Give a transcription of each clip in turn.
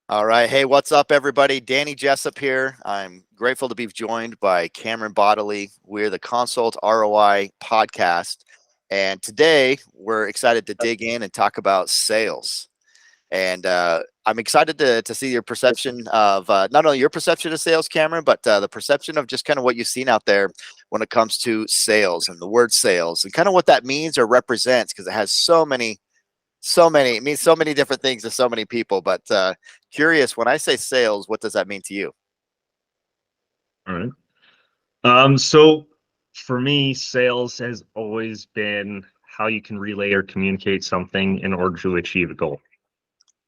All right. Hey, what's up, everybody? Danny Jessup here. I'm grateful to be joined by Cameron Bodley. We're the Consult ROI podcast. And today we're excited to dig in and talk about sales. And I'm excited to see your perception of not only your perception of sales, Cameron, but the perception of just kind of what you've seen out there when it comes to sales and the word sales and kind of what that means or represents, because it has it means so many different things to so many people. But curious, when I say sales, what does that mean to you? All right. So for me, sales has always been how you can relay or communicate something in order to achieve a goal.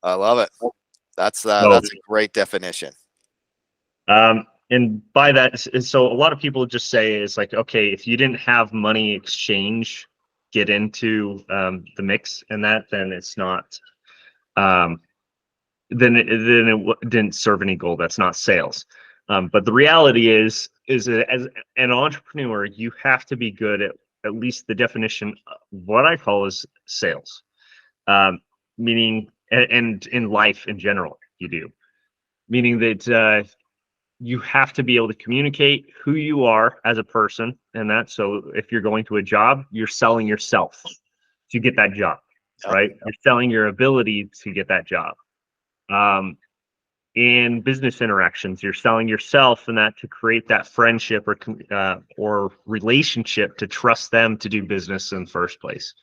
I love it. So, That's a great definition. and by that, so a lot of people just say it's like, okay, if you didn't have money exchange get into the mix and that, then it's not, um, didn't serve any goal. That's not sales. But the reality is that as an entrepreneur, you have to be good at least the definition of what I call is sales, meaning, and in life in general, you do, meaning that you have to be able to communicate who you are as a person. And that, so if you're going to a job, you're selling yourself to get that job, Yep. right? You're selling your ability to get that job. Um, in business interactions, you're selling yourself and that to create that friendship or relationship to trust them to do business in the first place.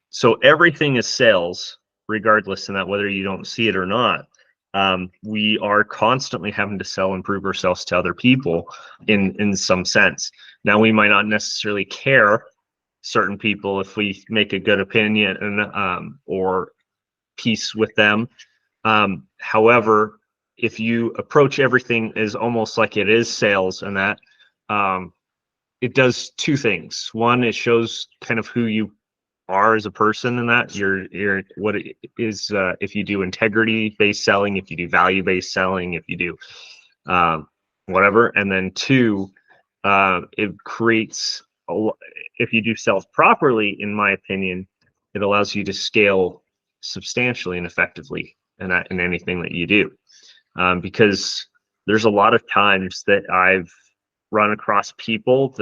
So everything is sales, regardless, and that whether you don't see it or not. We are constantly having to sell and prove ourselves to other people in some sense. Now we might not necessarily care certain people if we make a good opinion and or peace with them. However, if you approach everything as almost like it is sales and that, um, it does two things. One, it shows kind of who you are as a person, and that you're what it is. If you do integrity based selling, if you do value based selling, if you do whatever, and then two, it creates if you do sales properly, in my opinion, it allows you to scale substantially and effectively in anything that you do, because there's a lot of times that I've run across people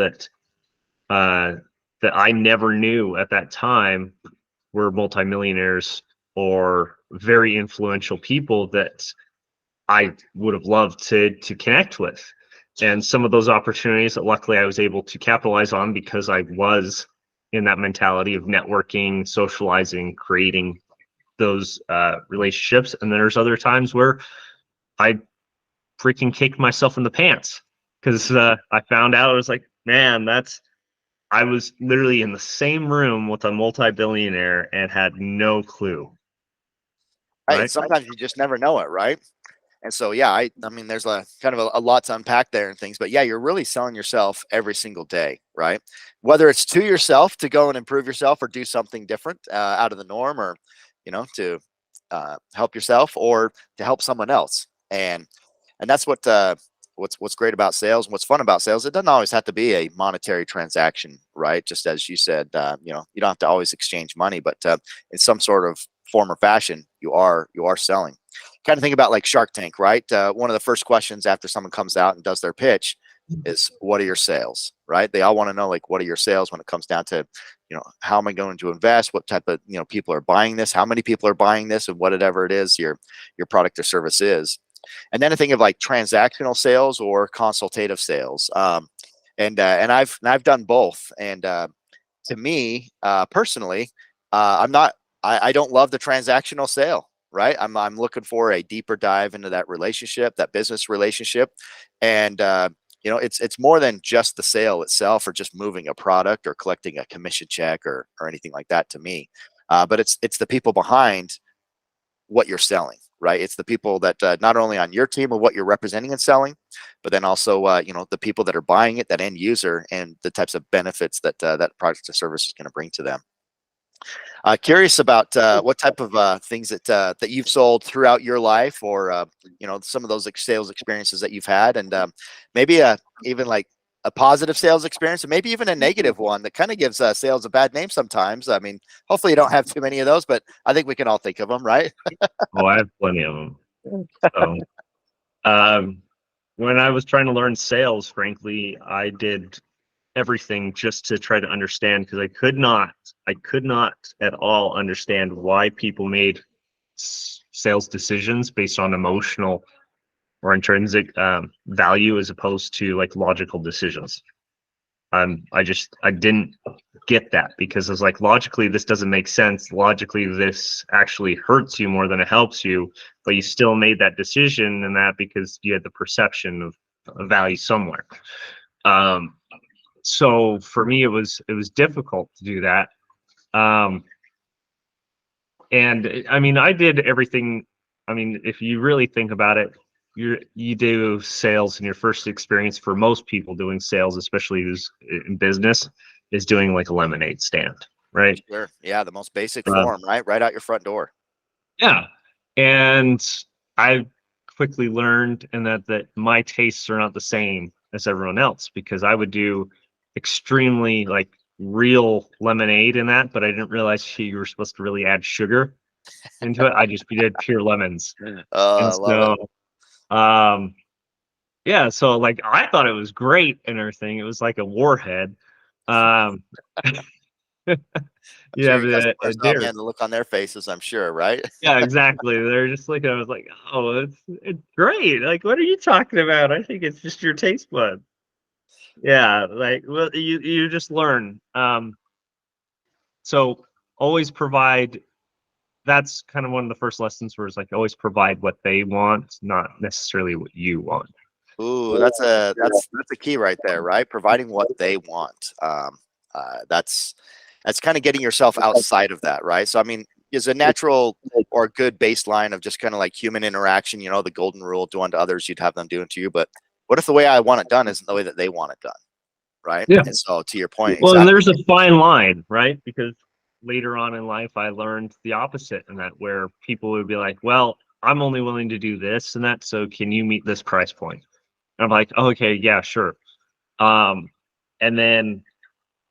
uh, that I never knew at that time were multimillionaires or very influential people that I would have loved to connect with. And some of those opportunities that luckily I was able to capitalize on because I was in that mentality of networking, socializing, creating those relationships. And then there's other times where I freaking kicked myself in the pants because I found out, I was like, man, I was literally in the same room with a multi-billionaire and had no clue. Right. And Right. sometimes you just never know it, right? And so, yeah, I mean, there's a kind of a lot to unpack there and things, but yeah, you're really selling yourself every single day, right? Whether it's to yourself to go and improve yourself or do something different out of the norm, or to help yourself or to help someone else. And that's what's great about sales and what's fun about sales. It doesn't always have to be a monetary transaction, right? Just as you said, you don't have to always exchange money, but in some sort of form or fashion, you are selling. Kind of think about like Shark Tank, right? One of the first questions after someone comes out and does their pitch is, what are your sales, right? They all want to know, like, what are your sales when it comes down to, how am I going to invest? What type of, people are buying this? How many people are buying this? And whatever it is your product or service is. And then I think of like transactional sales or consultative sales. And I've done both. And to me, personally, I'm not, I don't love the transactional sale, right? I'm looking for a deeper dive into that relationship, that business relationship. And, it's more than just the sale itself or just moving a product or collecting a commission check or anything like that to me. But it's the people behind what you're selling, right? It's the people that not only on your team of what you're representing and selling, but then also the people that are buying it, that end user, and the types of benefits that that product or service is going to bring to them. Curious about what type of things that you've sold throughout your life, or some of those sales experiences that you've had, and maybe even like a positive sales experience, and maybe even a negative one that kind of gives sales a bad name sometimes. I mean, hopefully you don't have too many of those, but I think we can all think of them, right? Oh, I have plenty of them. So, um, when I was trying to learn sales, frankly, I did everything just to try to understand because I could not at all understand why people made sales decisions based on emotional or intrinsic value as opposed to like logical decisions. I didn't get that because I was like, logically, this doesn't make sense. Logically, this actually hurts you more than it helps you, but you still made that decision and that because you had the perception of value somewhere. Um, so for me, it was difficult to do that. Um, and I mean, I did everything. I mean, if you really think about it, you do sales in your first experience for most people doing sales, especially who's in business, is doing like a lemonade stand, right? Sure. Yeah, the most basic Uh, form, right? Right out your front door. yeah, and I quickly learned and that my tastes are not the same as everyone else because I would do extremely like real lemonade in that, but I didn't realize you were supposed to really add sugar into it. I just did pure lemons. And I love it. so um yeah, so like I thought it was great and everything. It was like a warhead. Um I'm you sure have your a customers, oh deer. man, the look on their faces, I'm sure, right? Yeah, exactly. They're just like I was like, oh, it's great. Like, what are you talking about? I think it's just your taste bud. Yeah, like well, you just learn. So always provide. That's kind of one of the first lessons where it's like always provide what they want, not necessarily what you want. Ooh, that's a key right there, right? Providing what they want. That's kind of getting yourself outside of that, right? So I mean, is a natural or a good baseline of just kind of like human interaction, the golden rule, do unto others, you'd have them do unto you. But what if the way I want it done isn't the way that they want it done, right? Yeah. And so to your point, Well, and exactly. there's a fine line, right? Because later on in life, I learned the opposite in that where people would be like, well, I'm only willing to do this and that. So can you meet this price point? And I'm like, oh, okay, yeah, sure. Um, and then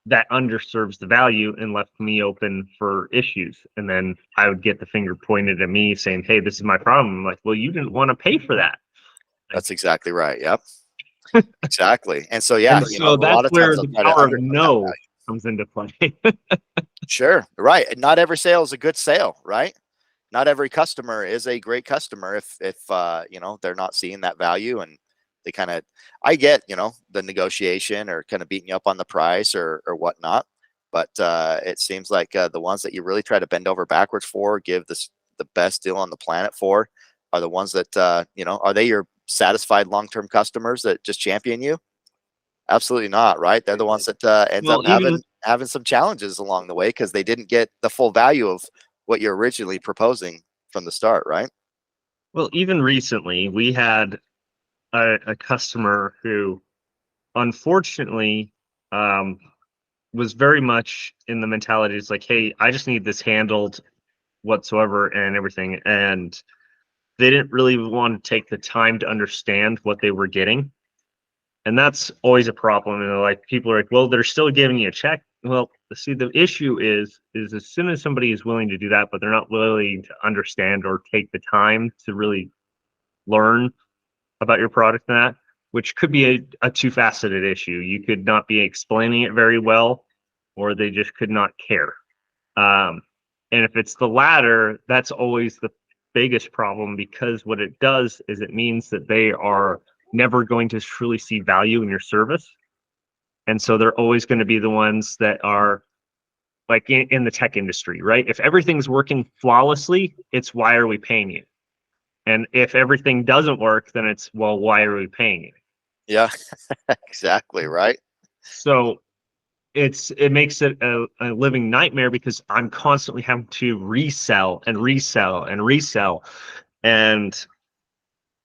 that underserves the value and left me open for issues. And then I would get the finger pointed at me saying, hey, this is my problem. I'm like, well, you didn't want to pay for that. Like, That's exactly right. Yep. Exactly. And so yeah, and so a that's lot of times where they'll the try to power of undercut that no value. comes into play. Sure. Right. And not every sale is a good sale, right? Not every customer is a great customer if they're not seeing that value and they kind of I get the negotiation or kind of beating you up on the price or whatnot, but it seems like the ones that you really try to bend over backwards for, give this the best deal on the planet for, are the ones that are they your satisfied long-term customers that just champion you? Absolutely not, right? They're the ones that ends up Well, even having some challenges along the way because they didn't get the full value of what you're originally proposing from the start, right? even recently, we had a customer who, unfortunately, um, was very much in the mentality. It's like, hey, I just need this handled whatsoever and everything, and they didn't really want to take the time to understand what they were getting, and that's always a problem. And like people are like, well, they're still giving you a check. Well, see, the issue is as soon as somebody is willing to do that, but they're not willing to understand or take the time to really learn about your product and that, which could be a two-faceted issue. You could not be explaining it very well, or they just could not care. Um, and if it's the latter, that's always the biggest problem because what it does is it means that they are never going to truly see value in your service. And so they're always going to be the ones that are like in the tech industry, right? If everything's working flawlessly, it's why are we paying you? And if everything doesn't work, then it's, well, why are we paying you? Yeah, exactly, right. So it makes it a living nightmare because I'm constantly having to resell and resell and resell and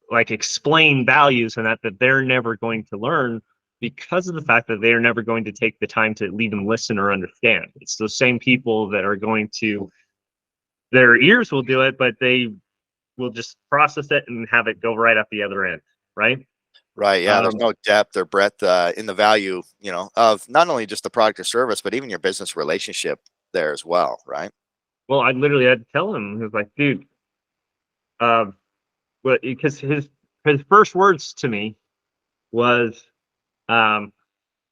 like explain values and that they're never going to learn because of the fact that they're never going to take the time to even listen or understand. It's those same people that are going to their ears will do it, but they will just process it and have it go right up the other end, right? Right. Yeah. There's Um, no depth or breadth in the value, of not only just the product or service, but even your business relationship there as well. Right. well, I literally had to tell him, he was like, dude, uh, But because his first words to me was,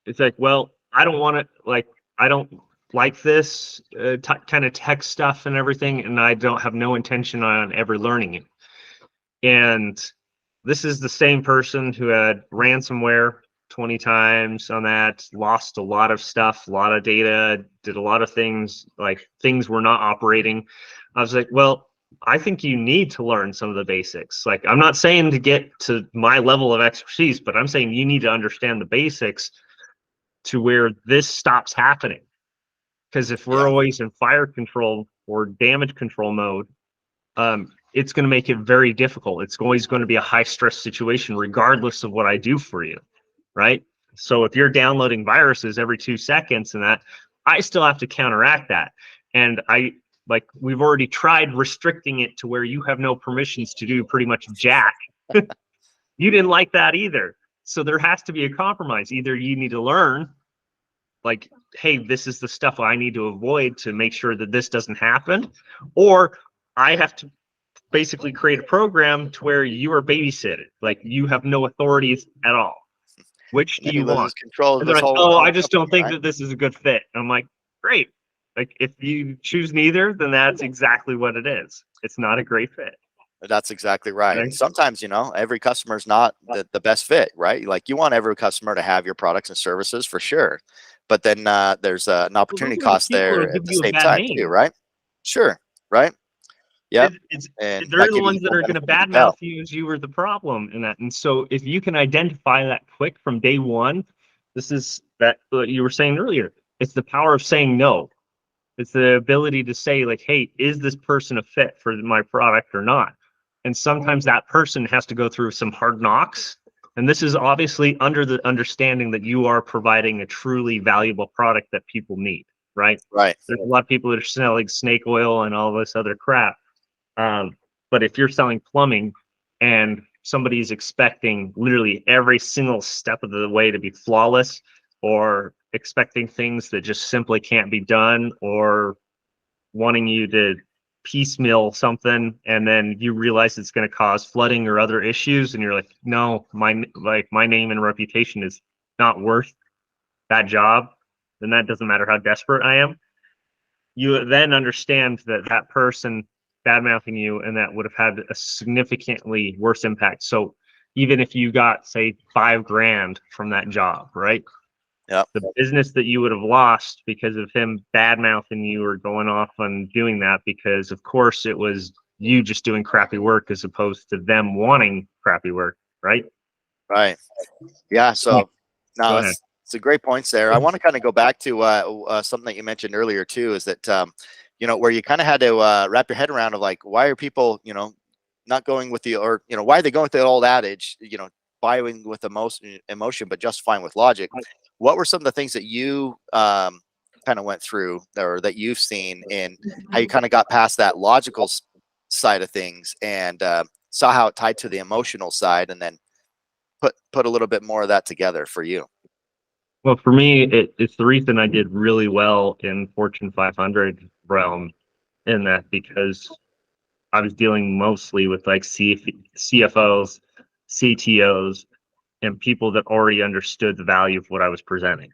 it's like, well, I don't want to, like, I don't like this kind of tech stuff and everything, and I don't have no intention on ever learning it. And this is the same person who had ransomware 20 times on that, lost a lot of stuff, a lot of data, did a lot of things, like things were not operating. I was like, well, I think you need to learn some of the basics. Like, I'm not saying to get to my level of expertise, but I'm saying you need to understand the basics to where this stops happening. Because if we're Yeah. always in fire control or damage control mode, it's going to make it very difficult. It's always going to be a high stress situation, regardless of what I do for you, right? So if you're downloading viruses every 2 seconds and that, I still have to counteract that. And we've already tried restricting it to where you have no permissions to do pretty much jack. You didn't like that either. So there has to be a compromise. Either you need to learn, like, hey, this is the stuff I need to avoid to make sure that this doesn't happen, or I have to basically create a program to where you are babysitted, like you have no authorities at all. Which And do then he you want? loses control of And they're his like, whole oh, I whole just don't company, think right? that this is a good fit. And I'm like, great. Like, if you choose neither, then that's exactly what it is. It's not a great fit. That's exactly right. Right? And sometimes, every customer is not the best fit, right? Like you want every customer to have your products and services for sure. But then there's an Well, opportunity those are the cost people there that at give the you a same bad time too, name. right? Sure. Right. Yep. It's And they're not the give you the ones that full are going to benefit of the doubt. badmouth you as you were the problem in that. And so if you can identify that quick from day one, this is that what you were saying earlier. It's the power of saying no. It's the ability to say, like, hey, is this person a fit for my product or not? And sometimes that person has to go through some hard knocks. And this is obviously under the understanding that you are providing a truly valuable product that people need, right? Right. There's a lot of people that are selling snake oil and all this other crap. But if you're selling plumbing and somebody's expecting literally every single step of the way to be flawless, or expecting things that just simply can't be done, or wanting you to piecemeal something and then you realize it's going to cause flooding or other issues, and you're like, no, my name and reputation is not worth that job, then that doesn't matter how desperate I am. You then understand that that person bad mouthing you and that would have had a significantly worse impact. So even if you got, say, 5 grand from that job, right? Yep. The business that you would have lost because of him bad mouthing you or going off on doing that, because of course it was you just doing crappy work as opposed to them wanting crappy work, right? Right. Yeah. Oh, So no, go ahead. that's a great points there. I want to kind of go back to something that you mentioned earlier too, is that where you kind of had to wrap your head around of like, why are people, not going with the, or why are they going with the old adage, buying with emotion, but justifying with logic. What were some of the things that you kind of went through, or that you've seen, in how you kind of got past that logical side of things, and saw how it tied to the emotional side, and then put a little bit more of that together for you? Well, for me, it's the reason I did really well in Fortune 500 realm, in that because I was dealing mostly with like CFOs, CTOs, and people that already understood the value of what I was presenting,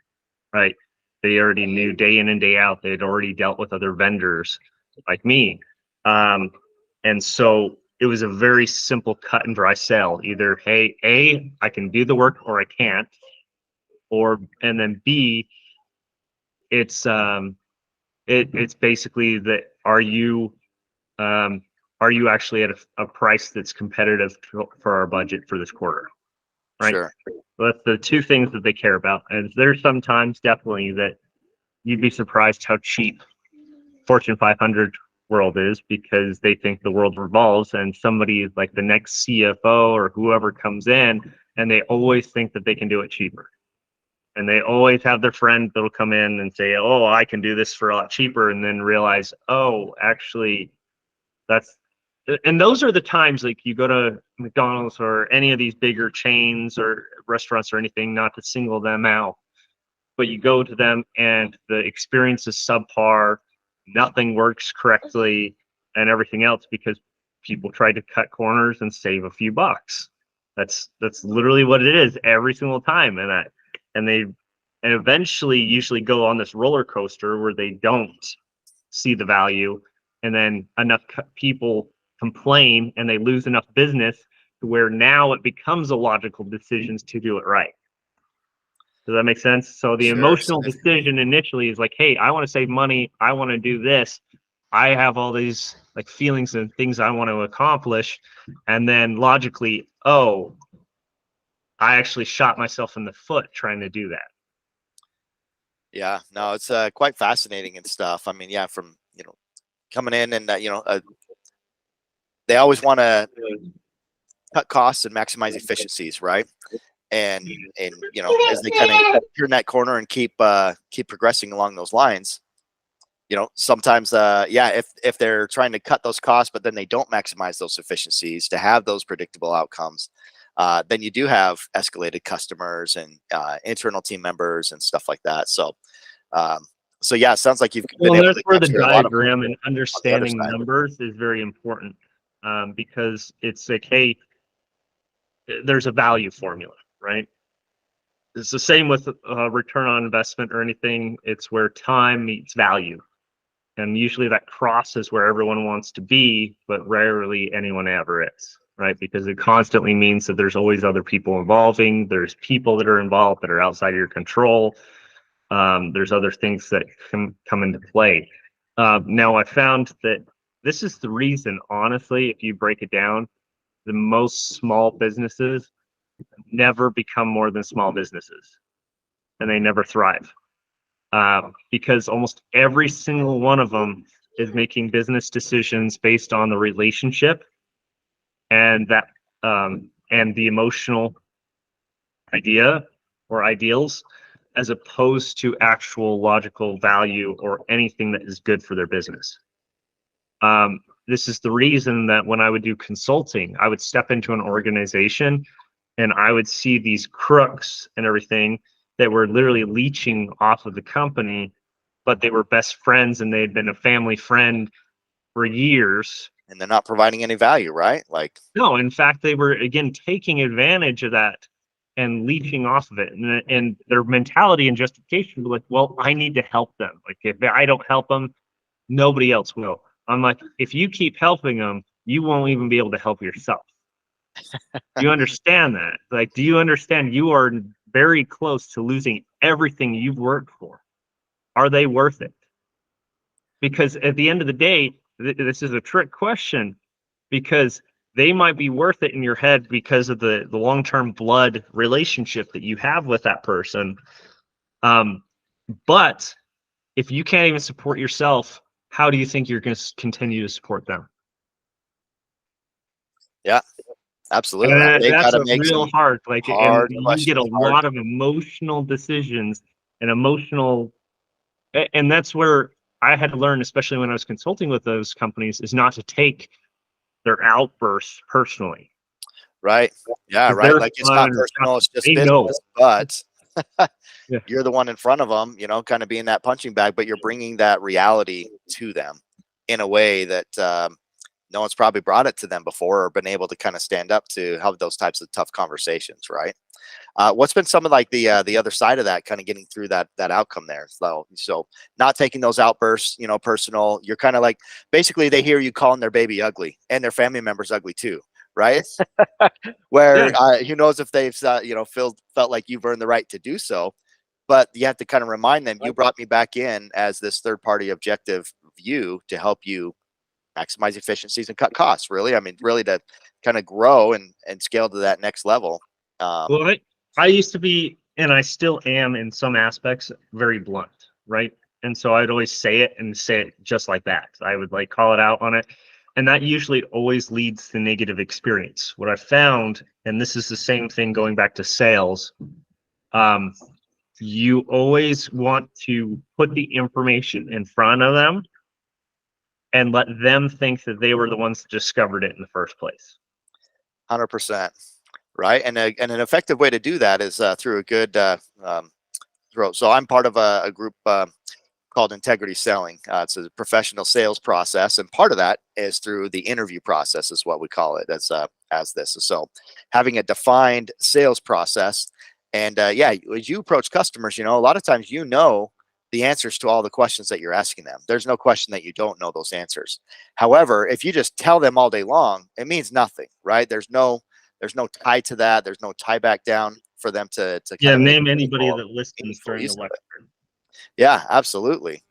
right? They already knew day in and day out. They had already dealt with other vendors like me. Um, and so it was a very simple cut and dry sell. Either, hey, A, I can do the work or I can't. And then B, it's it's basically that um, are you actually at a price that's competitive for our budget for this quarter, right? Sure. So that's the two things that they care about. And there's sometimes definitely that you'd be surprised how cheap Fortune 500 world is, because they think the world revolves, and somebody like the next CFO or whoever comes in, and they always think that they can do it cheaper. And they always have their friend that'll come in and say, oh, I can do this for a lot cheaper, and then realize, oh, actually, that's and those are the times, like, you go to McDonald's or any of these bigger chains or restaurants or anything, not to single them out, but you go to them and the experience is subpar, nothing works correctly, and everything else, because people try to cut corners and save a few bucks. That's literally what it is every single time. And they eventually usually go on this roller coaster where they don't see the value, and then enough people complain and they lose enough business to where now it becomes a logical decision to do it right. Does that make sense? So the Sure. emotional decision initially is like, hey, I want to save money. I want to do this. I have all these like feelings and things I want to accomplish. And then logically, oh, I actually shot myself in the foot trying to do that. Yeah, no, it's quite fascinating and stuff. I mean, yeah, from coming in and they always want to cut costs and maximize efficiencies, right? And as they kind of turn that corner and keep progressing along those lines, sometimes yeah, if they're trying to cut those costs, but then they don't maximize those efficiencies to have those predictable outcomes, then you do have escalated customers and internal team members and stuff like that. So yeah, it sounds like you've been Well, able that's to where the capture a lot of them diagram and on the other understanding side. numbers is very important, because it's like, hey, there's a value formula, right? It's the same with return on investment or anything. It's where time meets value. And usually that crosses where everyone wants to be, but rarely anyone ever is, right? Because it constantly means that there's always other people involving. There's people that are involved that are outside of your control. There's other things that can come into play. Now, I found that this is the reason, honestly, if you break it down, the most small businesses never become more than small businesses, and they never thrive, because almost every single one of them is making business decisions based on the relationship and and the emotional idea or ideals, as opposed to actual logical value or anything that is good for their business. This is the reason that when I would do consulting, I would step into an organization and I would see these crooks and everything that were literally leeching off of the company, but they were best friends and they had been a family friend for years. And they're not providing any value, right? Like, No, in fact, they were again taking advantage of that and leeching off of it. And their mentality and justification was like, well, I need to help them. Like, if I don't help them, nobody else will. I'm like, if you keep helping them, you won't even be able to help yourself. Do you understand that? Like, do you understand you are very close to losing everything you've worked for? Are they worth it? Because at the end of the day, this is a trick question, because they might be worth it in your head because of the long-term blood relationship that you have with that person. But if you can't even support yourself, how do you think you're going to continue to support them? yeah, absolutely. And They've got that's to a make real some hard, like, and hard you get a questions, hard. lot of emotional decisions and emotional, and that's where I had to learn, especially when I was consulting with those companies, is not to take their outbursts personally. Right. Yeah, Because right. they're Like it's not fun and personal, it's just they know. business, but Yeah. you're the one in front of them, kind of being that punching bag, but you're bringing that reality to them in a way that no one's probably brought it to them before or been able to kind of stand up to have those types of tough conversations, right? What's been some of like the other side of that, kind of getting through that outcome there? So not taking those outbursts, personal. You're kind of like basically they hear you calling their baby ugly and their family members ugly too, right? Where Yeah. who knows if they've felt like you've earned the right to do so, but you have to kind of remind them, you brought me back in as this third party objective view to help you maximize efficiencies and cut costs. Really, I mean, really to kind of grow and scale to that next level. Well, I used to be, and I still am in some aspects, very blunt, right? And so I'd always say it and say it just like that. I would like call it out on it. And that usually always leads to negative experience. What I found, and this is the same thing going back to sales, um, you always want to put the information in front of them and let them think that they were the ones that discovered it in the first place. 100%. Right. And an effective way to do that is through a good, so I'm part of a group called integrity selling. It's a professional sales process, and part of that is through the interview process, is what we call it as this. So, having a defined sales process, and yeah, as you approach customers, a lot of times the answers to all the questions that you're asking them. There's no question that you don't know those answers. However, if you just tell them all day long, it means nothing, right? There's no tie to that. There's no tie back down for them to kind Yeah, of make name anybody meaningful, that listens meaningful during a use of it. lecture. Yeah, absolutely.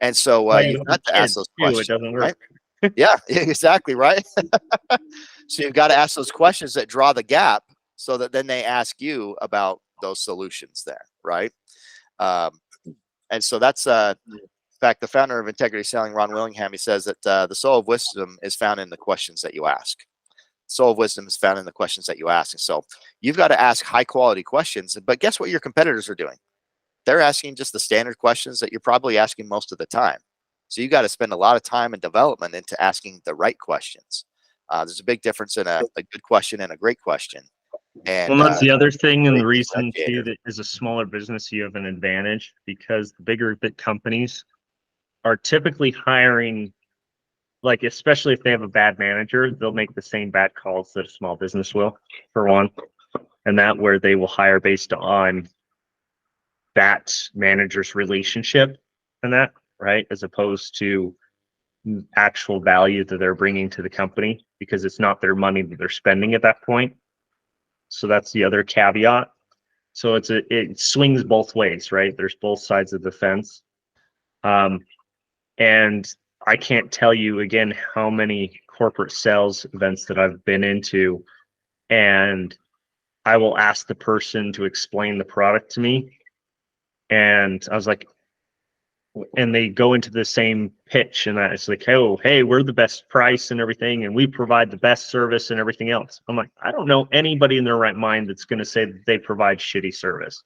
And so Play it you've with got to ask kids those too, it questions, doesn't right? work. Yeah, exactly, right. So you've got to ask those questions that draw the gap, so that then they ask you about those solutions there, right? Um, and so that's in fact, the founder of Integrity Selling, Ron Willingham, he says that the soul of wisdom is found in the questions that you ask. Soul of wisdom is found in the questions that you ask. And so you've got to ask high quality questions. But guess what your competitors are doing? They're asking just the standard questions that you're probably asking most of the time. So you got to spend a lot of time and development into asking the right questions. There's a big difference in a good question and a great question. And Well, that's the other thing, and great the reason too differentiator. that as a smaller business you have an advantage, because the big companies are typically hiring, like especially if they have a bad manager, they'll make the same bad calls that a small business will, for one, and that where they will hire based on that manager's relationship and that, right, as opposed to actual value that they're bringing to the company, because it's not their money that they're spending at that point. So that's the other caveat. So it swings both ways, right? There's both sides of the fence. And I can't tell you again how many corporate sales events that I've been into, and I will ask the person to explain the product to me. And I was like, and they go into the same pitch, and it's like, oh, hey, we're the best price and everything, and we provide the best service and everything else. I'm like, I don't know anybody in their right mind that's going to say that they provide shitty service.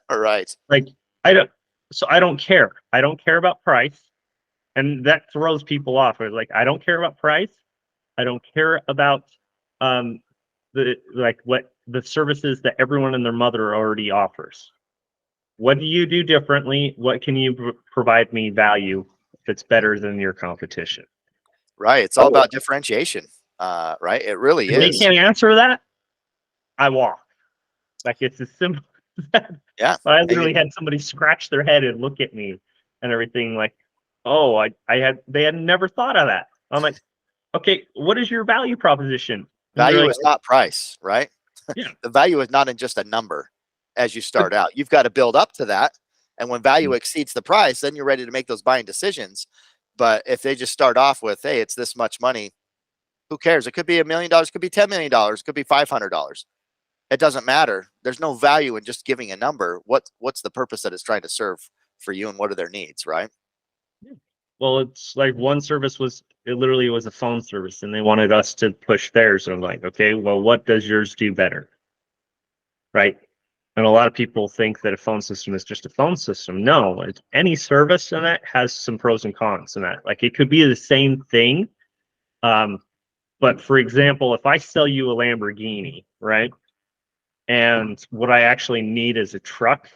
All right. Like, I don't, so I don't care. I don't care about price. And that throws people off. It's like, I don't care about price. I don't care about um what the services that everyone and their mother already offers. What do you do differently? What can you provide me value that's better than your competition? Right. It's all about differentiation. Right. It really If they is. can't answer that, I walk. Like, it's as simple as that. Yeah. But I And literally had somebody scratch their head and look at me and everything, like, oh, they had never thought of that. I'm like, okay, what is your value proposition? And they're value like, is not price, right? yeah, The value is not in just a number as you but start out. You've got to build up to that. And when value mm, exceeds the price, then you're ready to make those buying decisions. But if they just start off with, hey, it's this much money, who cares? It could be $1 million, could be $10 million, could be $500. It doesn't matter. There's no value in just giving a number. What's the purpose that it's trying to serve for you, and what are their needs, right? well, it's like one service it literally was a phone service, and they wanted us to push theirs. And I'm like, okay, well, what does yours do better? Right. And a lot of people think that a phone system is just a phone system. No, it's any service in that has some pros and cons in that. Like, it could be the same thing. Um, but for example, if I sell you a Lamborghini, right? And what I actually need is a truck,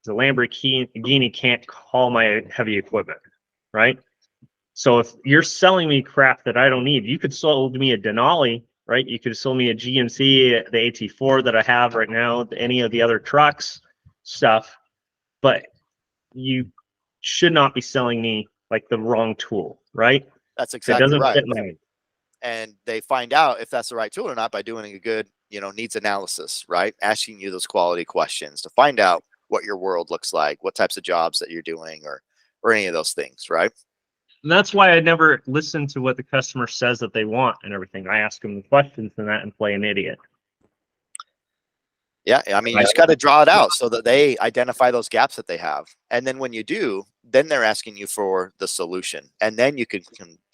the Lamborghini can't haul my heavy equipment, right? So if you're selling me crap that I don't need, you could sold me a Denali, right? You could have sold me a GMC, the AT4 that I have right now, any of the other trucks stuff, but you should not be selling me like the wrong tool, right? That's It exactly doesn't right. fit my. And they find out if that's the right tool or not by doing a good, needs analysis, right? Asking you those quality questions to find out what your world looks like, what types of jobs that you're doing, or any of those things, right? And that's why I never listen to what the customer says that they want and everything. I ask them the questions and that and play an idiot. Yeah, I mean, you I, just got to draw it out so that they identify those gaps that they have. And then when you do, then they're asking you for the solution. And then you can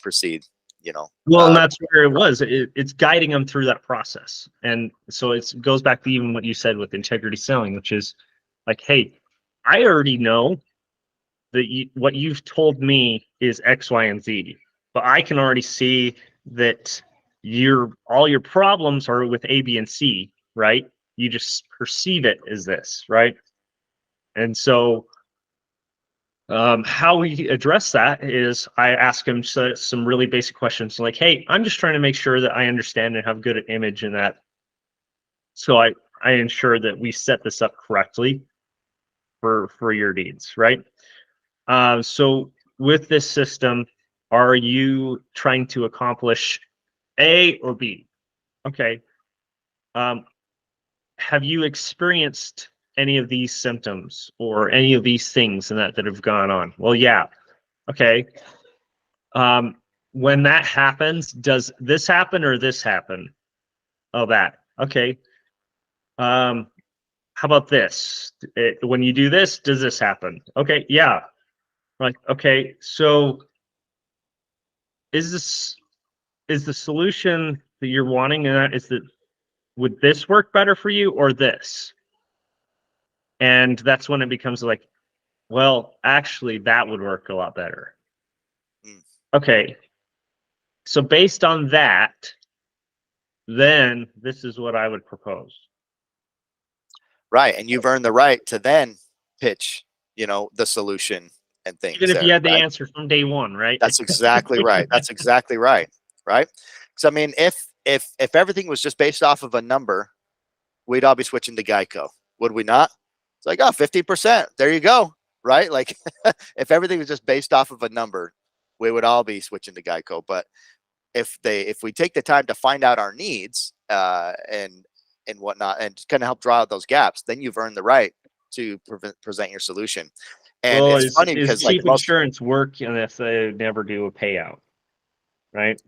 proceed, you know. well, and that's where it was. It's guiding them through that process. And so it goes back to even what you said with integrity selling, which is like, hey, I already know that what you've told me is X, Y, and Z, but I can already see that all your problems are with A, B, and C, right? You just perceive it as this, right? And so How we address that is I ask them some really basic questions like, hey, I'm just trying to make sure that I understand and have good image in that. So I ensure that we set this up correctly for your needs, right? So with this system, are you trying to accomplish A or B? Okay. Um, have you experienced any of these symptoms or any of these things and that have gone on? Well, yeah. Okay. Um, when that happens, does this happen or this happen? Oh, that. Okay. Um, how about this? When you do this, does this happen? Okay. Yeah. Like, okay. So is this is the solution that you're wanting in that is that would this work better for you or this? And that's when it becomes like, well, actually, that would work a lot better. Mm. Okay. So based on that, then this is what I would propose. Right. And you've earned the right to then pitch, the solution and Even things if you there, had the right? answer from day one, right? That's exactly right. That's exactly right. Right. So I mean, if everything was just based off of a number, we'd all be switching to Geico, would we not? It's like, oh, 50%. There you go. Right. Like if everything was just based off of a number, we would all be switching to Geico. But if we take the time to find out our needs and whatnot and kind of help draw out those gaps, then you've earned the right to present your solution. And Well, it's funny is because like cheap insurance work unless they never do a payout, right?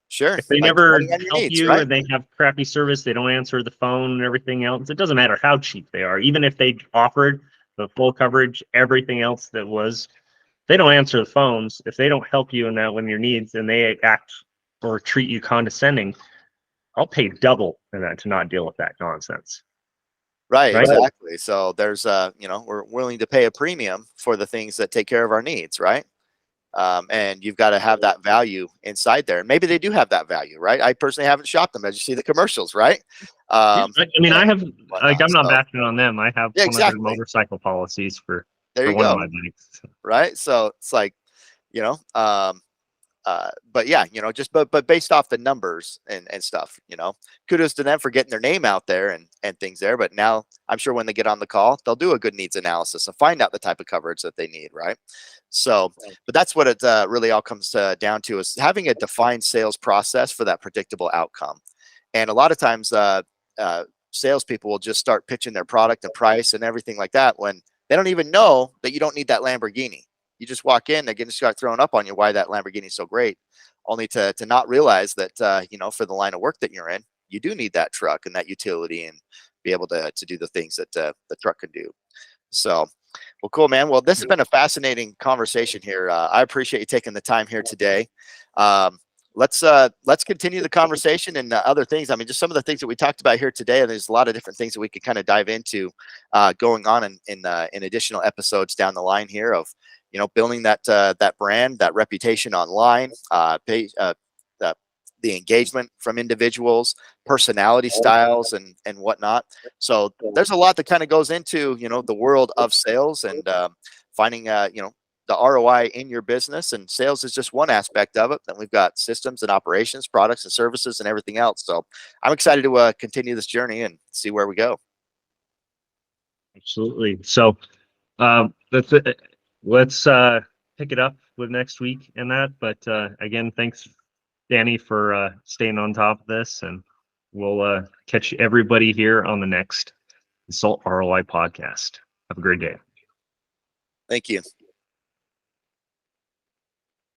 sure, If they like never depending on your help needs, you right? and they have crappy service, they don't answer the phone and everything else, it doesn't matter how cheap they are. Even if they offered the full coverage, everything else that was, they don't answer the phones. If they don't help you in that when your needs and they act or treat you condescending, I'll pay double for that to not deal with that nonsense. Right, Right. exactly. So there's we're willing to pay a premium for the things that take care of our needs, right? And you've got to have that value inside there. And maybe they do have that value, right? I personally haven't shopped them as you see the commercials, right? Yeah, Um, I mean, I and have like whatnot. I'm not So bashing on them. I have yeah, one of their exactly. motorcycle policies There for you one of go. my bikes. Right. So it's like, you know, um, but yeah, just but based off the numbers and stuff, kudos to them for getting their name out there and things there. But now I'm sure when they get on the call, they'll do a good needs analysis and find out the type of coverage that they need, right? So, but that's what it really all comes down to is having a defined sales process for that predictable outcome. And a lot of times, uh, salespeople will just start pitching their product and price and everything like that when they don't even know that you don't need that Lamborghini. You just walk in, they just got thrown up on you why that Lamborghini is so great, only to not realize that for the line of work that you're in, you do need that truck and that utility and be able to do the things that the truck can do. So, well, cool, man. Well, this has been a fascinating conversation here. I appreciate you taking the time here today. Um, let's continue the conversation and other things. I mean, just some of the things that we talked about here today. And there's a lot of different things that we could kind of dive into going on in additional episodes down the line here of building that brand, that reputation online, the, the engagement from individuals, personality styles, and whatnot. So there's a lot that kind of goes into the world of sales and finding the ROI in your business, and sales is just one aspect of it. Then we've got systems and operations, products and services, and everything else. So I'm excited to continue this journey and see where we go. Absolutely. So that's it. Let's pick it up with next week and that. But again, thanks, Danny, for staying on top of this, and we'll catch everybody here on the next Consult ROI podcast. Have a great day. Thank you.